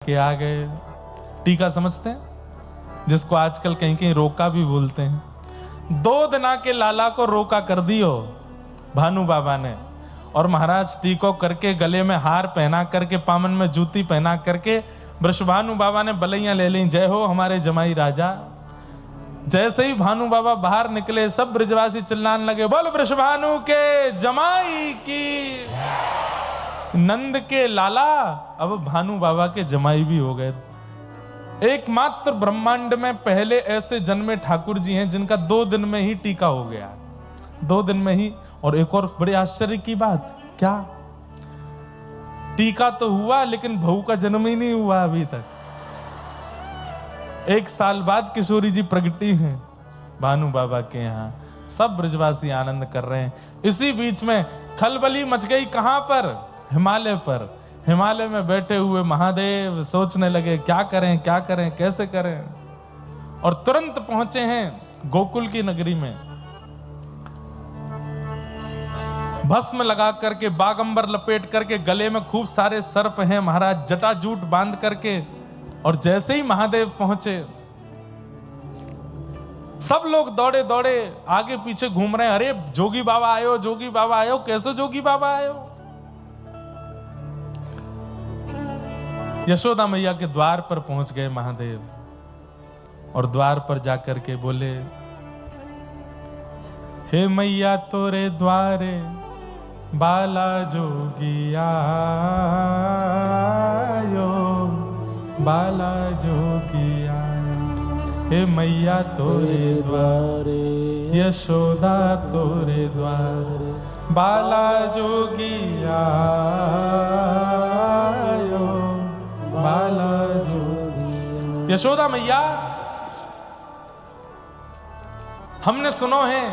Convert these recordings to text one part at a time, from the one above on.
के आ गए। टीका समझते हैं, जिसको आजकल कहीं कहीं रोका भी बोलते हैं। 2 दिना के लाला को रोका कर दियो भानु बाबा ने, और महाराज टीको करके, गले में हार पहना करके, पामन में जूती पहना करके वृषभानु बाबा ने बलैया ले ली। जय हो हमारे जमाई राजा। जैसे ही भानु बाबा बाहर निकले, सब ब्रजवासी चिल्लाने लगे, बोल वृषभानु के जमाई की। नंद के लाला अब भानु बाबा के जमाई भी हो गए। एकमात्र ब्रह्मांड में पहले ऐसे जन्मे ठाकुर जी हैं जिनका 2 दिन में ही टीका हो गया, 2 दिन में ही। और एक और बड़े आश्चर्य की बात, क्या टीका तो हुआ लेकिन बहू का जन्म ही नहीं हुआ अभी तक। 1 साल बाद किशोरी जी प्रगटी हैं भानु बाबा के यहाँ। सब ब्रजवासी आनंद कर रहे हैं। इसी बीच में खलबली मच गई। कहां पर? हिमालय पर। हिमालय में बैठे हुए महादेव सोचने लगे, क्या करें क्या करें, कैसे करें। और तुरंत पहुंचे हैं गोकुल की नगरी में। भस्म लगा करके, बागंबर लपेट करके, गले में खूब सारे सर्प हैं महाराज, जटाजूट बांध करके। और जैसे ही महादेव पहुंचे, सब लोग दौड़े दौड़े आगे पीछे घूम रहे हैं। अरे जोगी बाबा आयो, जोगी बाबा आयो। कैसे जोगी बाबा आयो? यशोदा मैया के द्वार पर पहुंच गए महादेव, और द्वार पर जाकर के बोले, हे मैया तोरे द्वारे बाला जोगी आयो, बाला जोगी आयो। हे मैया तोरे द्वारे, यशोदा तोरे द्वारे, बाला जोगी आयो, बाला जोगी। यशोदा मैया, हमने सुनो है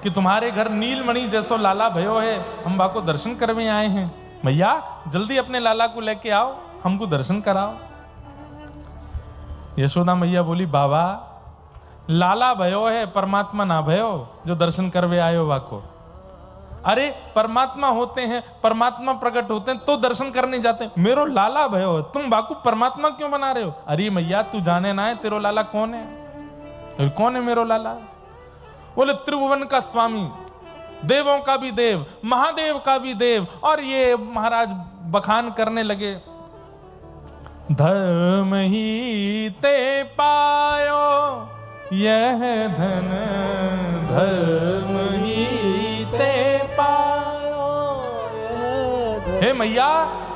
कि तुम्हारे घर नीलमणि जैसो लाला भयो है, हम बाको दर्शन करने आए हैं। मैया जल्दी अपने लाला को लेके आओ, हमको दर्शन कराओ। यशोदा मैया बोली, बाबा लाला भयो है, परमात्मा ना भयो जो दर्शन करवे आयो बाको। अरे परमात्मा होते हैं, परमात्मा प्रकट होते हैं तो दर्शन करने जाते हैं। मेरो लाला भयो है, तुम बाकू परमात्मा क्यों बना रहे हो? अरे मैया तू जाने ना है तेरो लाला कौन है? कौन है मेरो लाला? बोले त्रिभुवन का स्वामी, देवों का भी देव, महादेव का भी देव। और ये महाराज बखान करने लगे, धर्म ही ते पायो यह धन, धर्म ही ते पायो। हे मैया,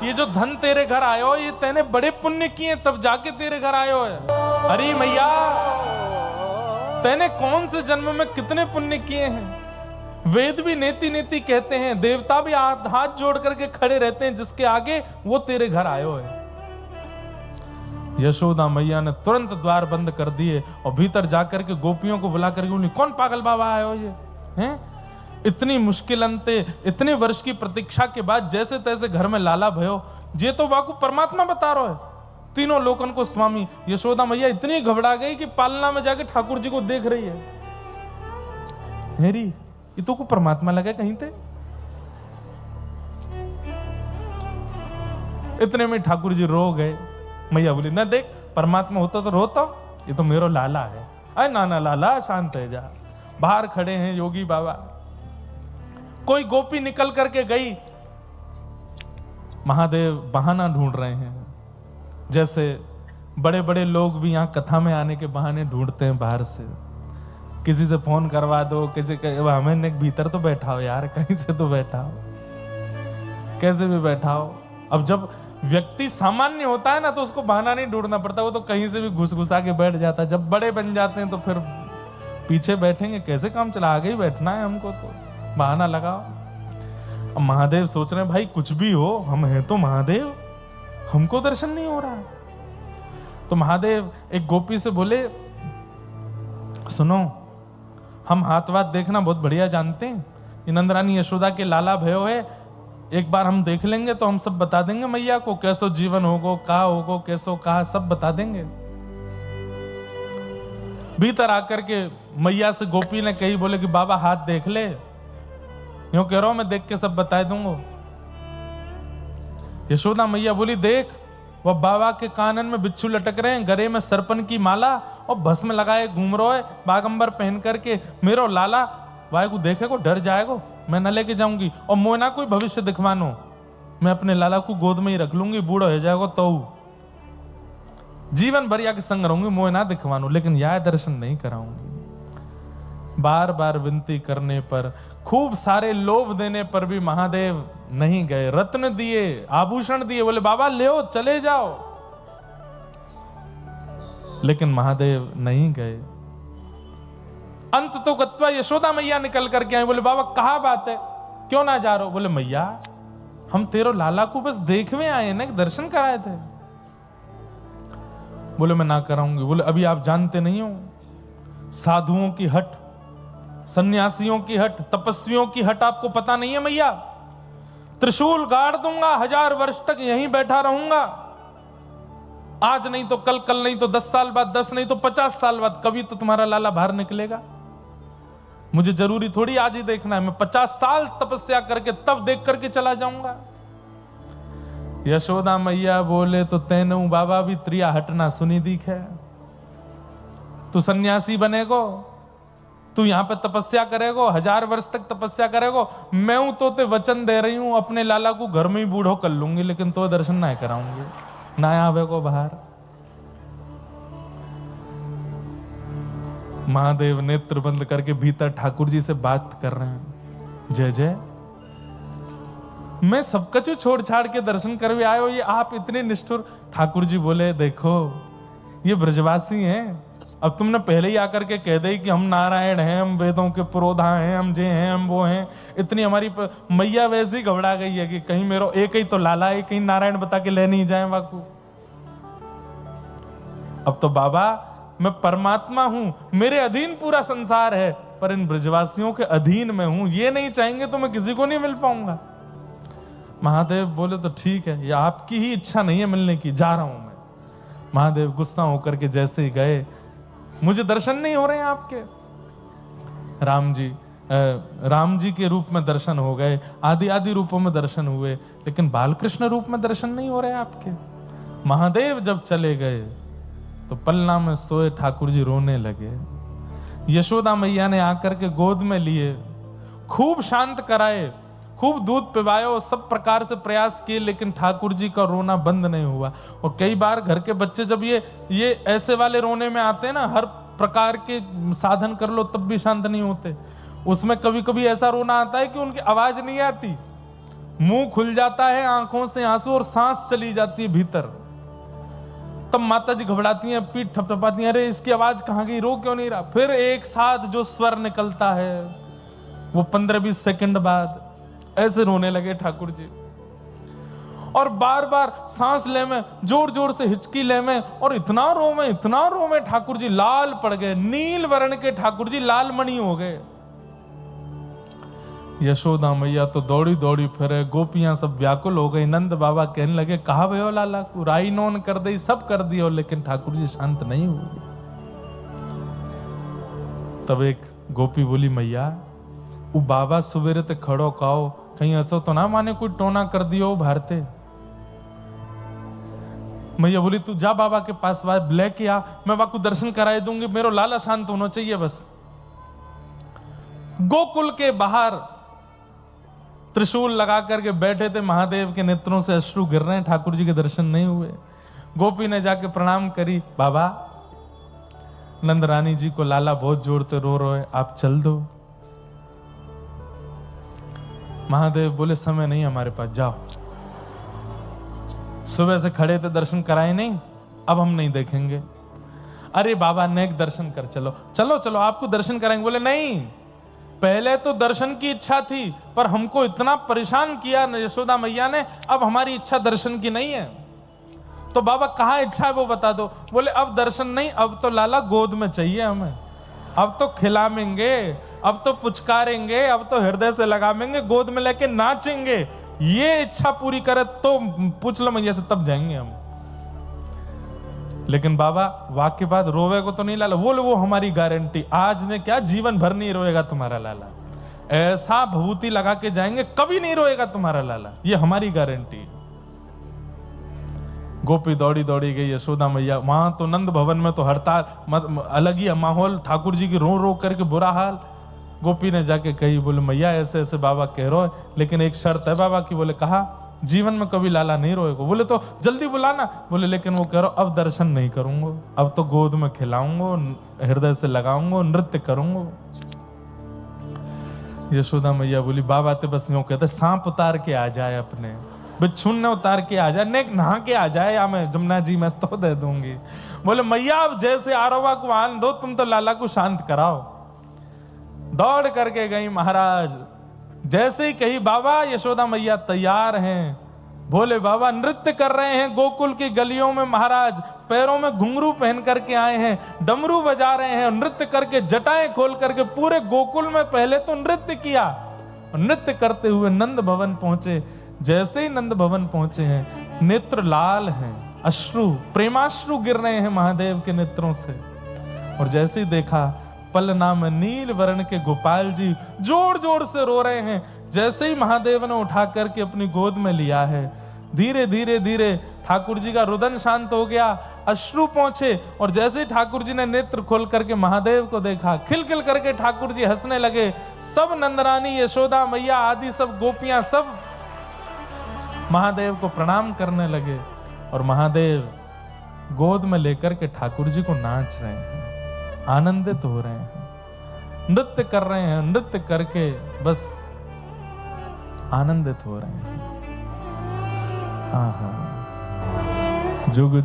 ये जो धन तेरे घर आयो, ये तेने बड़े पुण्य किए तब जाके तेरे घर आयो है। अरे मैया, तेने कौन से जन्म में कितने पुण्य किए हैं? वेद भी नेति नेति कहते हैं, देवता भी हाथ जोड़ करके खड़े रहते हैं जिसके आगे, वो तेरे घर आयो है। यशोदा मैया ने तुरंत द्वार बंद कर दिए और भीतर जाकर के गोपियों को बुला करके बोली, कौन पागल बाबा आयो ये हैं? इतनी मुश्किल अंते, इतने वर्ष की प्रतीक्षा के बाद जैसे तैसे घर में लाला भयो, ये तो वाकू परमात्मा बता रहा है, तीनों लोकन को स्वामी। यशोदा मैया इतनी घबरा गई कि पालना में जाके ठाकुर जी को देख रही है। हेरी, ये तो को परमात्मा लगा कहीं थे। इतने में ठाकुर जी रो गए। मैया बोली, ना देख परमात्मा होता तो रोता, ये तो मेरो लाला है। अरे नाना लाला शांत है जा। बाहर खड़े हैं योगी बाबा। कोई गोपी निकल करके गई, महादेव बहाना ढूंढ रहे हैं। जैसे बड़े बड़े लोग भी यहाँ कथा में आने के बहाने ढूंढते हैं बाहर से। किसी से फोन करवा दो, किसी हमें भीतर तो बैठाओ यार, कहीं से तो बैठाओ, कैसे भी बैठाओ। अब जब व्यक्ति सामान्य होता है ना तो उसको बहाना नहीं ढूंढना पड़ता, वो तो कहीं से भी घुस घुसा के बैठ जाता है। जब बड़े बन जाते हैं तो फिर पीछे बैठेंगे, कैसे काम चला, आगे ही बैठना है हमको, तो बहाना लगाओ। अब महादेव सोच रहे हैं भाई कुछ भी हो, हम हैं तो महादेव, हमको दर्शन नहीं हो रहा। तो महादेव एक गोपी से बोले, सुनो हम हाथ वाथ देखना बहुत बढ़िया जानते हैं, नंदरानी यशोदा के लाला भयो है, एक बार हम देख लेंगे तो हम सब बता देंगे मैया को, कैसो जीवन होगो, कहा होगो, कैसो कहा, सब बता देंगे। भीतर आकर के मैया से गोपी ने कही, बोले कि बाबा हाथ देख ले, यूं कह रहा हूं मैं देख के सब बता दूंगा। यशोदा मैया बोली, देख वह बाबा के कानन में बिच्छू लटक रहे हैं, गले में सरपन की माला और भस्म लगाए घूम रहे बागंबर पहन करके। मेरो लाला वाहे को देखेगो डर जाएगो, मैं न लेके जाऊंगी और मोना कोई भविष्य दिखवानो, मैं अपने लाला को गोद में ही रख लूंगी, बूढ़ा हो जाएगा तो जीवन भर या के संग रहूंगी, मोह ना दिखवानो, लेकिन यह दर्शन नहीं कराऊंगी। बार बार विनती करने पर, खूब सारे लोभ देने पर भी महादेव नहीं गए। रत्न दिए, आभूषण दिए, बोले बाबा ले चले जाओ, लेकिन महादेव नहीं गए। अंत तो गत्वा यशोदा मैया निकल करके आए, बोले बाबा कहा बात है, क्यों ना जा रहे हो? बोले मैया हम तेरो लाला को बस देखने आए ना, दर्शन कराए थे। बोले मैं ना कराऊंगी। बोले अभी आप जानते नहीं हो, साधुओं की हट, सन्यासियों की हट, तपस्वियों की हट आपको पता नहीं है मैया। त्रिशूल गाड़ दूंगा, 1000 वर्ष तक यहीं बैठा रहूंगा, आज नहीं तो कल, कल नहीं तो 10 साल बाद, 10 नहीं तो 50 साल बाद, कभी तो तुम्हारा लाला बाहर निकलेगा। मुझे जरूरी थोड़ी आज ही देखना है, मैं 50 साल तपस्या करके तब देख करके चला जाऊंगा। यशोदा मैया बोले तो तेनू बाबा भी त्रिया हटना सुनी दीख है, तू सन्यासी बनेगो, तू यहां पे तपस्या करेगो, 1000 वर्ष तक तपस्या करेगो, मैं हूं तो ते वचन दे रही हूं अपने लाला को घर में ही बूढ़ो कर लूंगी, लेकिन तो दर्शन ना कराऊंगी, ना आवे को बाहर। महादेव नेत्र बंद करके भीतर ठाकुर जी से बात कर रहे हैं, जय जय मैं सब कछु छोड़ छाड़ के दर्शन करवे आयो, ये आप इतने निष्ठुर। ठाकुर जी बोले देखो ये ब्रजवासी हैं, अब तुमने पहले ही आकर के कह दे कि हम नारायण हैं, हम वेदों के पुरोधा हैं, हम जे हैं, हम वो हैं, इतनी हमारी मैया वैसे ही घबरा गई है कि कहीं मेरो एक ही तो लाला है, कहीं नारायण बता के ले नहीं जाए वाकू। अब तो बाबा मैं परमात्मा हूं, मेरे अधीन पूरा संसार है, पर इन ब्रजवासियों के अधीन में हूं, ये नहीं चाहेंगे तो मैं किसी को नहीं मिल पाऊंगा। महादेव बोले तो ठीक है, ये आपकी ही इच्छा नहीं है मिलने की, जा रहा हूं मैं। महादेव गुस्सा होकर के जैसे ही गए, मुझे दर्शन नहीं हो रहे हैं आपके। राम जी के रूप में दर्शन हो गए, आदि आदि रूपों में दर्शन हुए, लेकिन बालकृष्ण रूप में दर्शन नहीं हो रहे आपके। महादेव जब चले गए तो पलना में सोए ठाकुर जी रोने लगे। यशोदा मैया ने आकर के गोद में लिए, खूब शांत कराए, खूब दूध पिवायो, सब प्रकार से प्रयास किए, लेकिन ठाकुर जी का रोना बंद नहीं हुआ। और कई बार घर के बच्चे जब ये ऐसे वाले रोने में आते हैं ना, हर प्रकार के साधन कर लो तब भी शांत नहीं होते। उसमें कभी कभी ऐसा रोना आता है कि उनकी आवाज नहीं आती, मुंह खुल जाता है, आंखों से आंसू और सांस चली जाती है भीतर। तब माता जी घबराती हैं, पीठ थपथपाती हैं, अरे इसकी आवाज कहां गई, रो क्यों नहीं रहा। फिर एक साथ जो स्वर निकलता है वो 15-20 सेकंड बाद ऐसे रोने लगे ठाकुर जी, और बार बार सांस ले में, जोर जोर से हिचकी ले में, और इतना रोवे ठाकुर जी लाल पड़ गए, नील वर्ण के ठाकुर जी लाल मणि हो गए। यशोदा मैया तो दौड़ी दौड़ी फिरे, गोपियां सब व्याकुल हो गई। नंद बाबा कहने लगे कहा भयो लाला को, राई नोन कर दी, सब कर दियो, लेकिन ठाकुर जी शांत नहीं हुए। तब एक गोपी बोली मैया वो बाबा सुबेरे ते खड़ो काओ, कहीं ऐसा तो ना माने कोई टोना कर दियो भारते। मैया बोली तू जा बाबा के पास लेके आ, मैं बाबा को दर्शन कराए दूंगी, मेरा लाला शांत होना चाहिए बस। गोकुल के बाहर त्रिशूल लगा करके बैठे थे, महादेव के नेत्रों से अश्रु गिर रहे हैं, ठाकुर जी के दर्शन नहीं हुए। गोपी ने जाके प्रणाम करी, बाबा नंद रानी जी को लाला बहुत जोर से रो रहे, आप चल दो। महादेव बोले समय नहीं हमारे पास, जाओ। सुबह से खड़े थे, दर्शन कराए नहीं, अब हम नहीं देखेंगे। अरे बाबा नेक दर्शन कर, चलो चलो चलो आपको दर्शन कराएंगे। बोले नहीं, पहले तो दर्शन की इच्छा थी, पर हमको इतना परेशान किया यशोदा मैया ने, अब हमारी इच्छा दर्शन की नहीं है। तो बाबा कहाँ इच्छा है वो बता दो। बोले अब दर्शन नहीं, अब तो लाला गोद में चाहिए हमें, अब तो खिलाएंगे, अब तो पुचकारेंगे, अब तो हृदय से लगाएंगे, गोद में लेके नाचेंगे। ये इच्छा पूरी करे तो पूछ लो मैया से, तब जाएंगे हम। लेकिन बाबा वाक्य बाद रोवे को तो नहीं लाला। वो हमारी गारंटी, आज ने क्या जीवन भर नहीं रोएगा तुम्हारा लाला, ऐसा भभूति लगा के जाएंगे कभी नहीं रोएगा तुम्हारा लाला, ये हमारी गारंटी। गोपी दौड़ी दौड़ी गई यशोदा मैया, वहां तो नंद भवन में तो हड़ताल, अलग ही माहौल, ठाकुर जी की रो रो करके बुरा हाल। गोपी ने जाके कही, बोले मैया ऐसे ऐसे बाबा कह रहे हो, लेकिन एक शर्त है बाबा की। बोले कहा, जीवन में कभी लाला नहीं रोएगा। बोले तो जल्दी बुलाना। बोले लेकिन वो कह रहा, अब दर्शन नहीं करूंगा, अब तो गोद में खिलाऊंगा, हृदय से लगाऊंगा, नृत्य करूंगा। यशोदा मैया बोली, बाबा तो बस यूं कहते, सांप उतार के आ जाए, अपने बिच्छुन ने उतार के आ जाए, नेक नहा के आ जाए, या मैं जमुना जी में तो दे दूंगी। बोले मैया अब जैसे आरवा को आन दो, तुम तो लाला को शांत कराओ। दौड़ करके गई महाराज, जैसे ही कही बाबा, यशोदा मैया तैयार हैं, भोले बाबा नृत्य कर रहे हैं गोकुल की गलियों में। महाराज पैरों में घुंघरू पहन करके आए हैं, डमरू बजा रहे हैं, नृत्य करके जटाएं खोल करके पूरे गोकुल में पहले तो नृत्य किया। नृत्य करते हुए नंद भवन पहुंचे। जैसे ही नंद भवन पहुंचे हैं, नेत्र लाल हैं, अश्रु, प्रेमाश्रु गिर रहे हैं महादेव के नेत्रों से। और जैसे ही देखा, पलना में नील वर्ण के गोपाल जी जोर जोर से रो रहे हैं। जैसे ही महादेव ने उठा करके अपनी गोद में लिया है, धीरे धीरे धीरे ठाकुर जी का रुदन शांत हो गया, अश्रु पहुंचे। और जैसे ही ठाकुर जी ने नेत्र खोल करके महादेव को देखा, खिलखिल करके ठाकुर जी हंसने लगे। सब नंदरानी, यशोदा मैया आदि सब गोपियां सब महादेव को प्रणाम करने लगे। और महादेव गोद में लेकर के ठाकुर जी को नाच रहे हैं, आनंदित हो रहे हैं, नृत्य कर रहे हैं, नृत्य करके बस आनंदित हो रहे हैं। हाँ हाँ, जुग